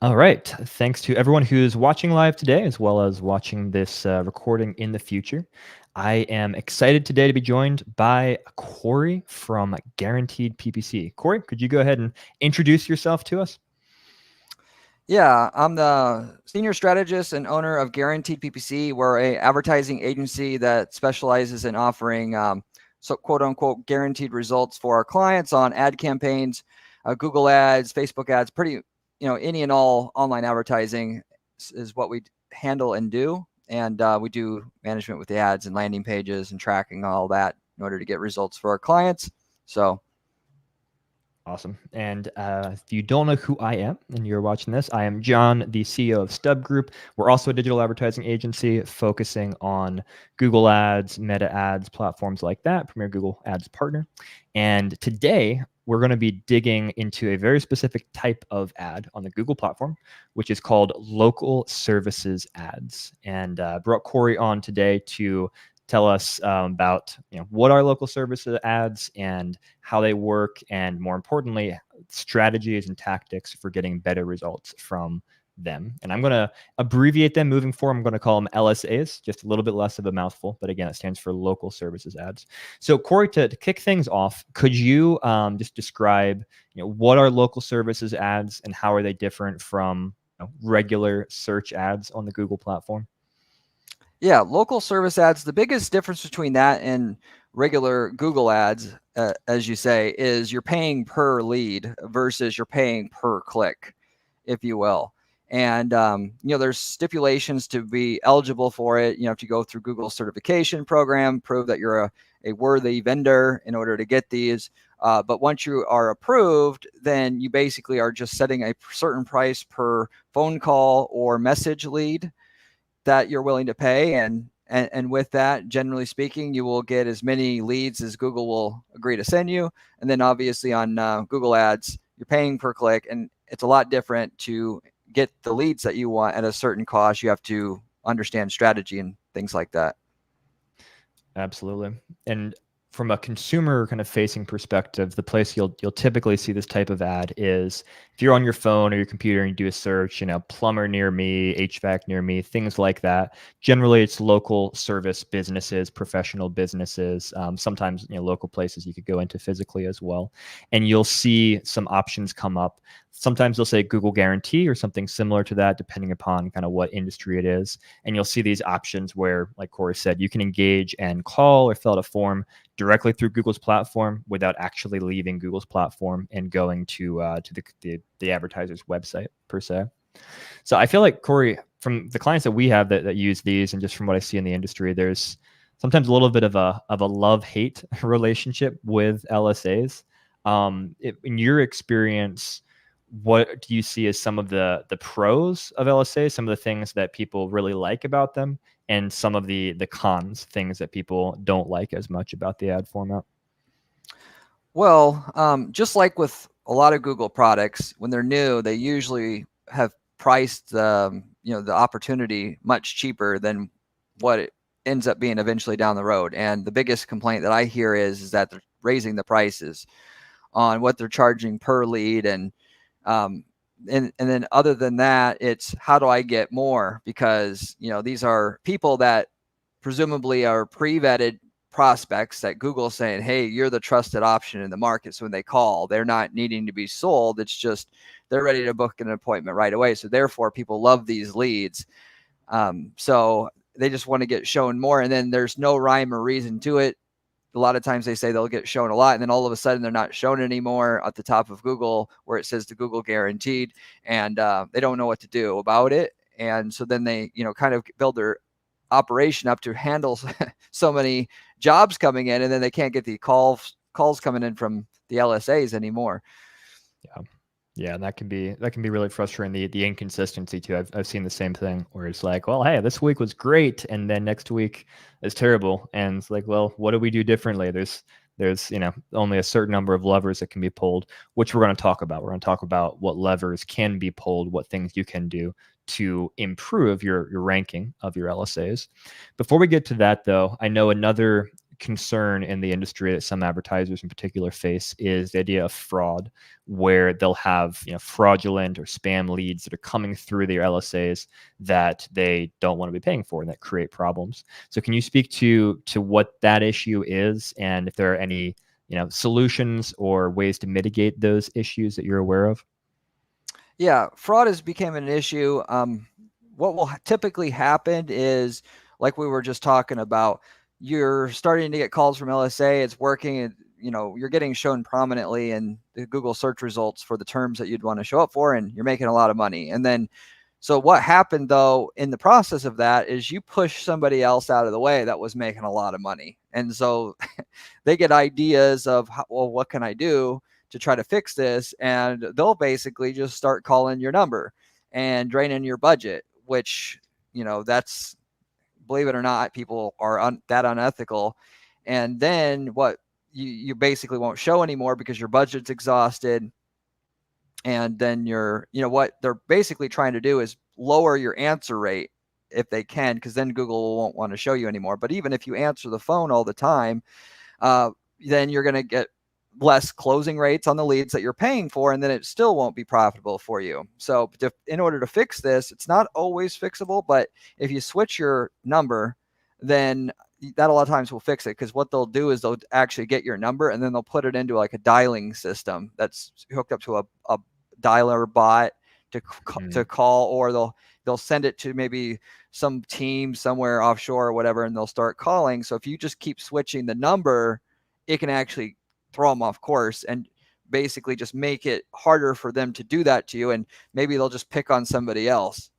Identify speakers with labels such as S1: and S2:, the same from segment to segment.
S1: All right. Thanks to everyone who's watching live today, as well as watching this recording in the future. I am excited today to be joined by Corey from Guaranteed PPC. Corey, could you go ahead and introduce yourself to us?
S2: Yeah, I'm the senior strategist and owner of Guarenteed PPC. We're a advertising agency that specializes in offering so quote unquote guaranteed results for our clients on ad campaigns, Google ads, Facebook ads, any and all online advertising is what we handle and do. And we do management with the ads and landing pages and tracking all that in order to get results for our clients. So
S1: Awesome. And if you don't know who I am and you're watching this, I am John, the CEO of Stub Group. We're also a digital advertising agency focusing on Google Ads, Meta Ads, platforms like that, Premier Google Ads partner. And today, we're going to be digging into a very specific type of ad on the Google platform, which is called local services ads. And brought Corey on today to tell us about what are local services ads and how they work, and more importantly, strategies and tactics for getting better results from them. And I'm going to abbreviate them moving forward. I'm going to call them LSAs, just a little bit less of a mouthful, but again, it stands for local services ads. So Corey, to kick things off, could you just describe what are local services ads and how are they different from regular search ads on the Google platform?
S2: yeah, local service ads, the biggest difference between that and regular Google ads, as you say, is you're paying per lead versus you're paying per click, if you will. And, there's stipulations to be eligible for it. You have to go through Google certification program, prove that you're a worthy vendor in order to get these. But once you are approved, then you basically are just setting a certain price per phone call or message lead that you're willing to pay, and with that, generally speaking, you will get as many leads as Google will agree to send you. And then obviously on Google ads, you're paying per click, and it's a lot different. To get the leads that you want at a certain cost, you have to understand strategy and things like that.
S1: Absolutely. And from a consumer kind of facing perspective, the place you'll typically see this type of ad is if you're on your phone or your computer and you do a search, plumber near me, HVAC near me, things like that. Generally, it's local service businesses, professional businesses, sometimes local places you could go into physically as well. And you'll see some options come up. Sometimes they'll say Google Guarantee or something similar to that, depending upon kind of what industry it is. And you'll see these options where, like Corey said, you can engage and call or fill out a form directly through Google's platform without actually leaving Google's platform and going to the advertiser's website per se. So I feel like, Corey, from the clients that we have that use these, and just from what I see in the industry, there's sometimes a little bit of a love-hate relationship with LSAs. In your experience, what do you see as some of the pros of LSA, some of the things that people really like about them, and some of the cons, things that people don't like as much about the ad format?
S2: Well, just like with a lot of Google products, when they're new, they usually have priced the opportunity much cheaper than what it ends up being eventually down the road. And the biggest complaint that I hear is that they're raising the prices on what they're charging per lead, um, and then other than that, it's how do I get more? Because these are people that presumably are pre-vetted prospects that Google's saying, hey, you're the trusted option in the market. So when they call, they're not needing to be sold. It's just they're ready to book an appointment right away. So therefore, people love these leads. So they just want to get shown more. And then there's no rhyme or reason to it. A lot of times they say they'll get shown a lot, and then all of a sudden they're not shown anymore at the top of Google where it says the Google guaranteed, and they don't know what to do about it. And so then they, kind of build their operation up to handle so many jobs coming in, and then they can't get the calls coming in from the LSAs anymore.
S1: Yeah. Yeah, and that can be really frustrating. The inconsistency too. I've seen the same thing where it's like, well, hey, this week was great, and then next week is terrible, and it's like, well, what do we do differently? There's only a certain number of levers that can be pulled, which we're going to talk about. We're going to talk about what levers can be pulled, what things you can do to improve your ranking of your LSAs. Before we get to that, though, I know another concern in the industry that some advertisers in particular face is the idea of fraud, where they'll have fraudulent or spam leads that are coming through their LSAs that they don't want to be paying for and that create problems. So can you speak to what that issue is, and if there are any solutions or ways to mitigate those issues that you're aware of?
S2: Yeah, fraud has become an issue. What will typically happen is, like we were just talking about, you're starting to get calls from LSA. It's working, and you're getting shown prominently in the Google search results for the terms that you'd want to show up for, and you're making a lot of money. And then, so what happened though in the process of that is you push somebody else out of the way that was making a lot of money, and so they get ideas of well, what can I do to try to fix this, and they'll basically just start calling your number and draining your budget, which that's, believe it or not, people are that unethical. And then what, you basically won't show anymore because your budget's exhausted. And then what they're basically trying to do is lower your answer rate if they can, because then Google won't want to show you anymore. But even if you answer the phone all the time, then you're going to get less closing rates on the leads that you're paying for, and then it still won't be profitable for you. So in order to fix this, it's not always fixable, but if you switch your number, then that a lot of times will fix it, because what they'll do is they'll actually get your number and then they'll put it into like a dialing system that's hooked up to a dialer bot to call, or they'll send it to maybe some team somewhere offshore or whatever, and they'll start calling. So if you just keep switching the number, it can actually throw them off course and basically just make it harder for them to do that to you, and maybe they'll just pick on somebody else.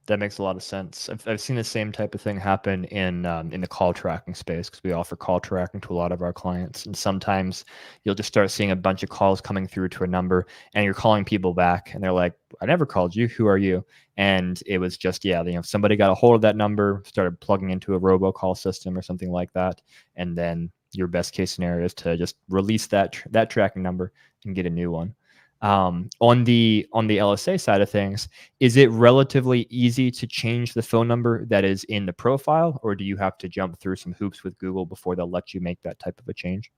S1: That makes a lot of sense. I've seen the same type of thing happen in the call tracking space, because we offer call tracking to a lot of our clients. And sometimes you'll just start seeing a bunch of calls coming through to a number, and you're calling people back, and they're like, "I never called you. Who are you?" And it was just somebody got a hold of that number, started plugging into a robocall system or something like that, and then your best case scenario is to just release that tracking number and get a new one. On the LSA side of things, is it relatively easy to change the phone number that is in the profile, or do you have to jump through some hoops with Google before they'll let you make that type of a change?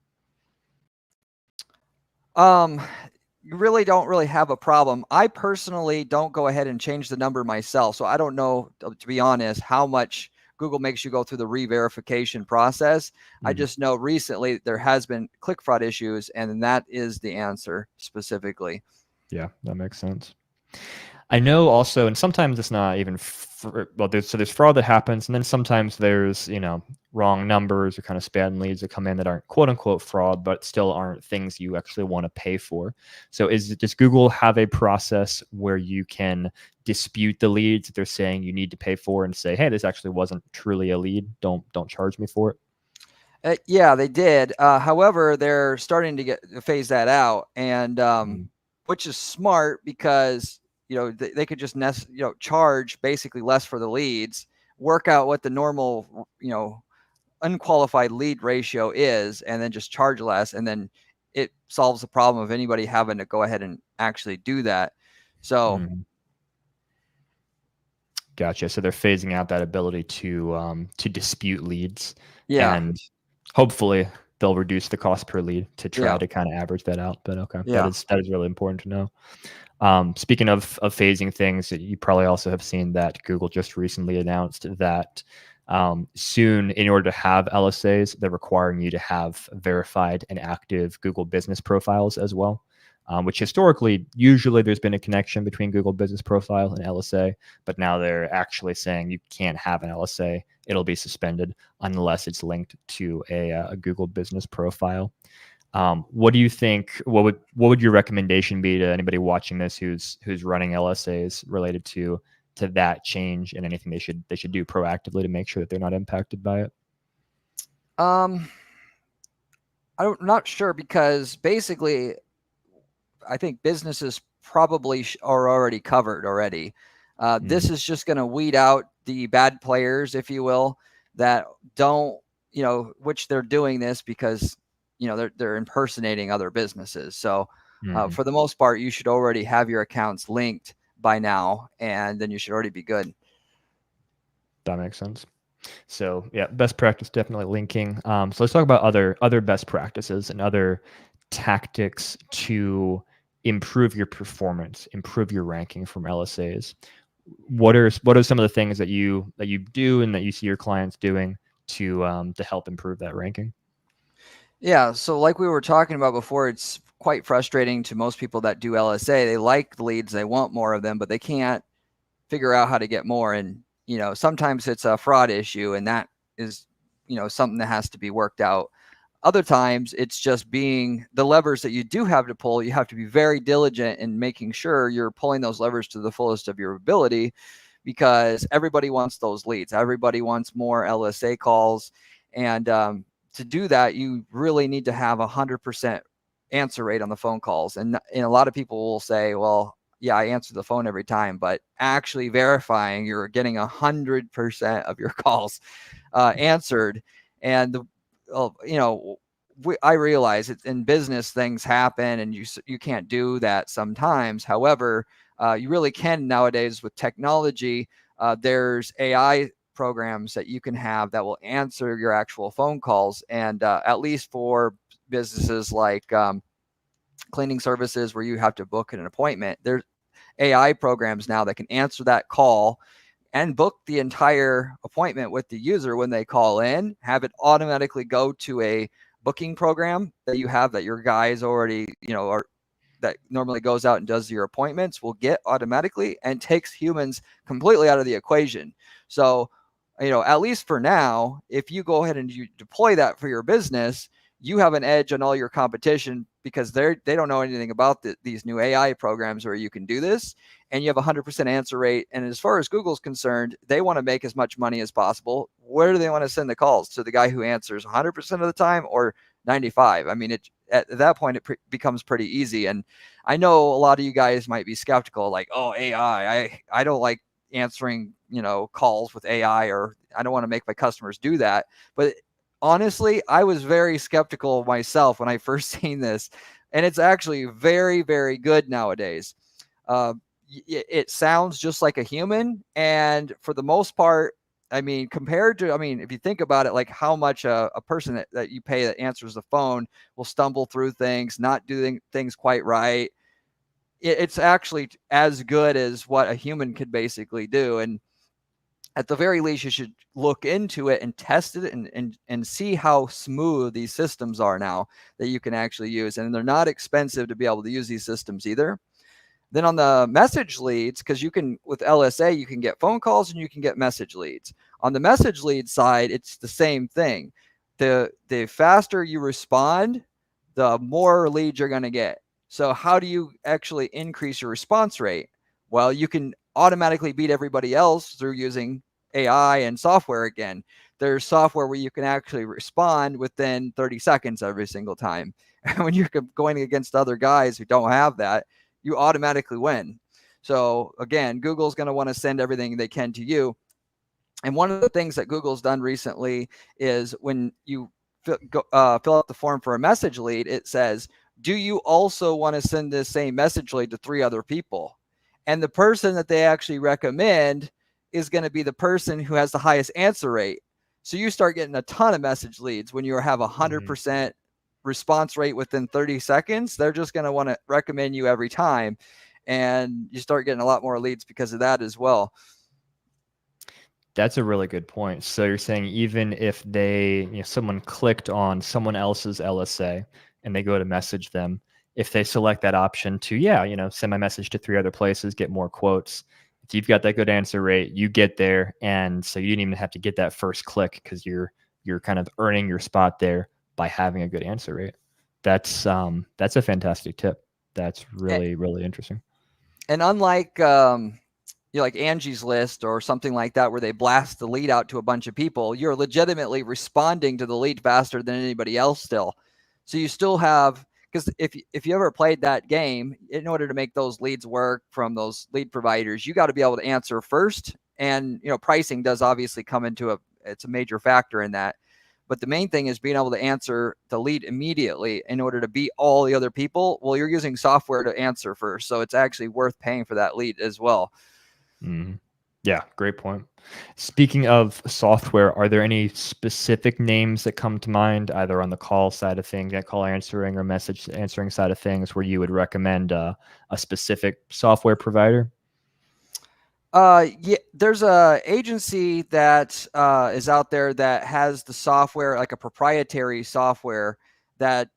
S2: You really don't really have a problem. I personally don't go ahead and change the number myself, so I don't know, to be honest, how much Google makes you go through the re-verification process. I just know recently there has been click fraud issues, and that is the answer specifically.
S1: Yeah, that makes sense. I know also, and sometimes it's not even there's fraud that happens, and then sometimes there's wrong numbers or kind of spam leads that come in that aren't quote unquote fraud, but still aren't things you actually want to pay for. So does Google have a process where you can dispute the leads that they're saying you need to pay for, and say, hey, this actually wasn't truly a lead, don't charge me for it?
S2: Yeah, they did. However, they're starting to phase that out, and which is smart, because they could just charge basically less for the leads, work out what the normal unqualified lead ratio is, and then just charge less, and then it solves the problem of anybody having to go ahead and actually do that. So
S1: Gotcha. So they're phasing out that ability to dispute leads.
S2: Yeah.
S1: And hopefully they'll reduce the cost per lead to try
S2: Yeah.
S1: to kind of average that out. But okay,
S2: Yeah.
S1: that is really important to know. Speaking of phasing things, you probably also have seen that Google just recently announced that soon, in order to have LSAs, they're requiring you to have verified and active Google business profiles as well. Which historically, usually there's been a connection between Google Business Profile and LSA, but now they're actually saying you can't have an LSA. It'll be suspended unless it's linked to a Google Business Profile. What do you think? What would your recommendation be to anybody watching this who's running LSAs related to that change, and anything they should do proactively to make sure that they're not impacted by it?
S2: I'm not sure, because basically, I think businesses probably are already covered already. This is just going to weed out the bad players, if you will, that don't, which they're doing this because, they're impersonating other businesses. So for the most part, you should already have your accounts linked by now, and then you should already be good.
S1: That makes sense. So yeah, best practice definitely linking. So let's talk about other best practices and other tactics to improve your performance, improve your ranking from LSAs. What are some of the things that you do and that you see your clients doing to help improve that ranking?
S2: Yeah, so like we were talking about before, it's quite frustrating to most people that do LSA. They like the leads, they want more of them, but they can't figure out how to get more. And, sometimes it's a fraud issue, and that is, something that has to be worked out. Other times it's just being the levers that you do have to pull. You have to be very diligent in making sure you're pulling those levers to the fullest of your ability, because everybody wants those leads. Everybody wants more LSA calls. And to do that, you really need to have 100% answer rate on the phone calls. And a lot of people will say, well, yeah, I answer the phone every time, but actually verifying you're getting 100% of your calls answered. And I realize it in business, things happen, and you can't do that sometimes. However, you really can nowadays with technology. There's AI programs that you can have that will answer your actual phone calls, and at least for businesses like cleaning services where you have to book an appointment, there's AI programs now that can answer that call and book the entire appointment with the user when they call in, have it automatically go to a booking program that you have that your guys already, are that normally goes out and does your appointments, will get automatically and takes humans completely out of the equation. So, at least for now, if you go ahead and you deploy that for your business, you have an edge on all your competition, because they don't know anything about these new AI programs where you can do this, and you have 100% answer rate. And as far as Google's concerned, they want to make as much money as possible. Where do they want to send the calls? To the guy who answers 100% of the time, or 95? I mean, at that point, it becomes pretty easy. And I know a lot of you guys might be skeptical, like, oh, AI, I don't like answering, calls with AI, or I don't want to make my customers do that. But honestly, I was very skeptical myself when I first seen this, and it's actually very, very good nowadays. Uh, it sounds just like a human, and for the most part, I mean, compared to, if you think about it, like how much a person that you pay that answers the phone will stumble through things, not doing things quite right. It's actually as good as what a human could basically do. And at the very least, you should look into it and test it, and see how smooth these systems are now that you can actually use. And they're not expensive to be able to use these systems either. Then on the message leads, because you can, with LSA, you can get phone calls and you can get message leads. On the message lead side, it's the same thing. The faster you respond, the more leads you're going to get. So how do you actually increase your response rate? Well, you can automatically beat everybody else through using AI and software again. There's software where you can actually respond within 30 seconds every single time. And when you're going against other guys who don't have that, you automatically win. So again, Google's going to want to send everything they can to you. And one of the things that Google's done recently is when you fill out the form for a message lead, it says, do you also want to send this same message lead to 3 other people? And the person that they actually recommend is going to be the person who has the highest answer rate. So you start getting a ton of message leads when you have 100% response rate within 30 seconds. They're just going to want to recommend you every time. And you start getting a lot more leads because of that as well.
S1: That's a really good point. So you're saying even if someone clicked on someone else's LSA and they go to message them, if they select that option to, send my message to 3 other places, get more quotes, if you've got that good answer rate, you get there. And so you didn't even have to get that first click, because you're kind of earning your spot there by having a good answer rate. That's a fantastic tip. That's really, really interesting.
S2: And unlike like Angie's List or something like that, where they blast the lead out to a bunch of people, you're legitimately responding to the lead faster than anybody else still. So you still have, because if you ever played that game, in order to make those leads work from those lead providers, you got to be able to answer first. And pricing does obviously come into it's a major factor in that. But the main thing is being able to answer the lead immediately in order to beat all the other people. Well, you're using software to answer first, so it's actually worth paying for that lead as well.
S1: Mm-hmm. Yeah, great point. Speaking of software, are there any specific names that come to mind, either on the call side of things, call answering or message answering side of things, where you would recommend a specific software provider?
S2: Yeah, there's a agency that is out there that has the software, like a proprietary software that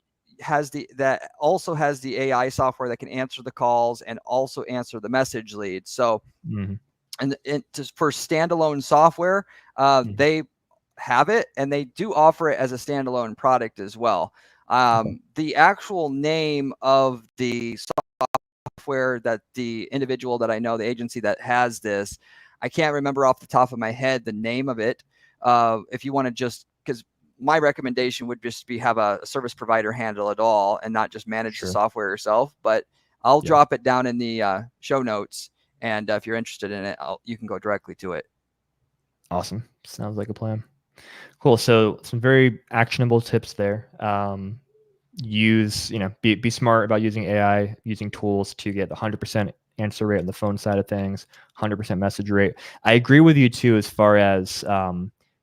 S2: that also has the AI software that can answer the calls and also answer the message leads. So,
S1: Mhm.
S2: and just for standalone software,
S1: Mhm.
S2: they have it and they do offer it as a standalone product as well.
S1: Okay.
S2: The actual name of the software that the individual that I know, the agency that has this, I can't remember off the top of my head the name of it. If you want to just, because my recommendation would just be have a service provider handle it all and not just manage the
S1: Sure.
S2: software yourself. But I'll
S1: Yeah.
S2: drop it down in the show notes, and if you're interested in it, you can go directly to it.
S1: Awesome. Sounds like a plan. Cool. So some very actionable tips there. Use, be smart about using AI, using tools to get 100% answer rate on the phone side of things, 100% message rate. I agree with you too, as far as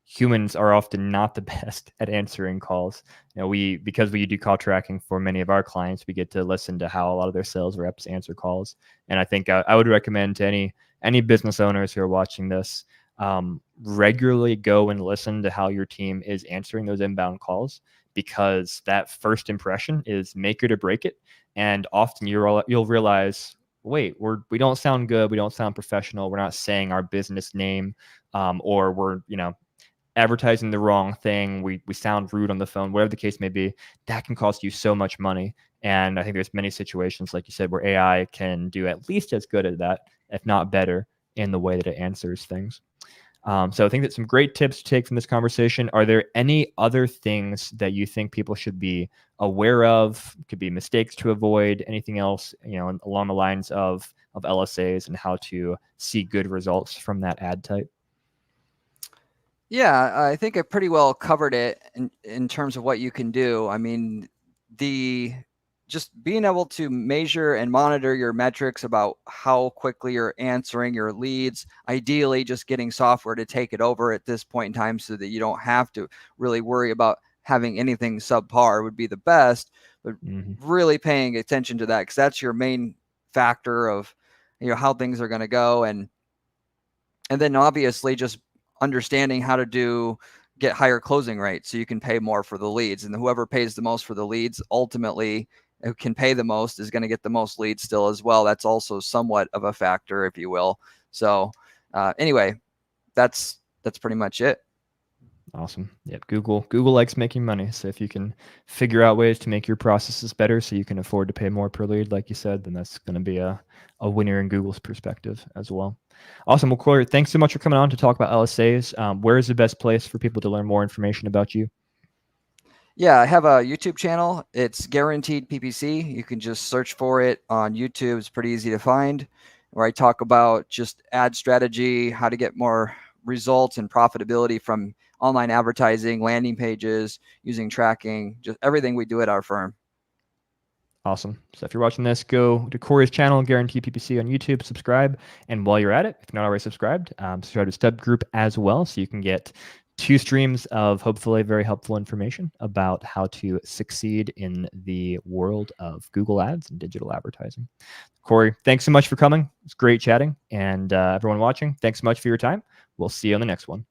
S1: humans are often not the best at answering calls. Because we do call tracking for many of our clients, we get to listen to how a lot of their sales reps answer calls. And I think I would recommend to any business owners who are watching this, regularly go and listen to how your team is answering those inbound calls, because that first impression is make it or break it. And often you'll realize, wait, we don't sound good, we don't sound professional, we're not saying our business name, or we're advertising the wrong thing, we sound rude on the phone, whatever the case may be. That can cost you so much money. And I think there's many situations, like you said, where AI can do at least as good at that, if not better, in the way that it answers things. So I think that's some great tips to take from this conversation. Are there any other things that you think people should be aware of? Could be mistakes to avoid, anything else, along the lines of LSAs and how to see good results from that ad type?
S2: Yeah, I think I pretty well covered it in terms of what you can do. I mean, the just being able to measure and monitor your metrics about how quickly you're answering your leads, ideally just getting software to take it over at this point in time so that you don't have to really worry about having anything subpar would be the best, but
S1: Hmm.
S2: really paying attention to that because that's your main factor of how things are going to go, and then obviously just understanding how to get higher closing rates so you can pay more for the leads, and whoever pays the most for the leads ultimately who can pay the most is going to get the most leads still as well. That's also somewhat of a factor, if you will. So anyway, that's pretty much it.
S1: Awesome. Yep. Google likes making money. So if you can figure out ways to make your processes better so you can afford to pay more per lead, like you said, then that's going to be a winner in Google's perspective as well. Awesome. Well, Corey, thanks so much for coming on to talk about LSAs. Where is the best place for people to learn more information about you?
S2: Yeah, I have a YouTube channel. It's Guaranteed PPC. You can just search for it on YouTube. It's pretty easy to find, where I talk about just ad strategy, how to get more results and profitability from online advertising, landing pages, using tracking, just everything we do at our firm.
S1: Awesome. So if you're watching this, go to Corey's channel, Guaranteed PPC on YouTube, subscribe. And while you're at it, if you're not already subscribed, subscribe to Step Group as well, so you can get 2 streams of hopefully very helpful information about how to succeed in the world of Google Ads and digital advertising. Corey, thanks so much for coming. It's great chatting. And everyone watching, thanks so much for your time. We'll see you on the next one.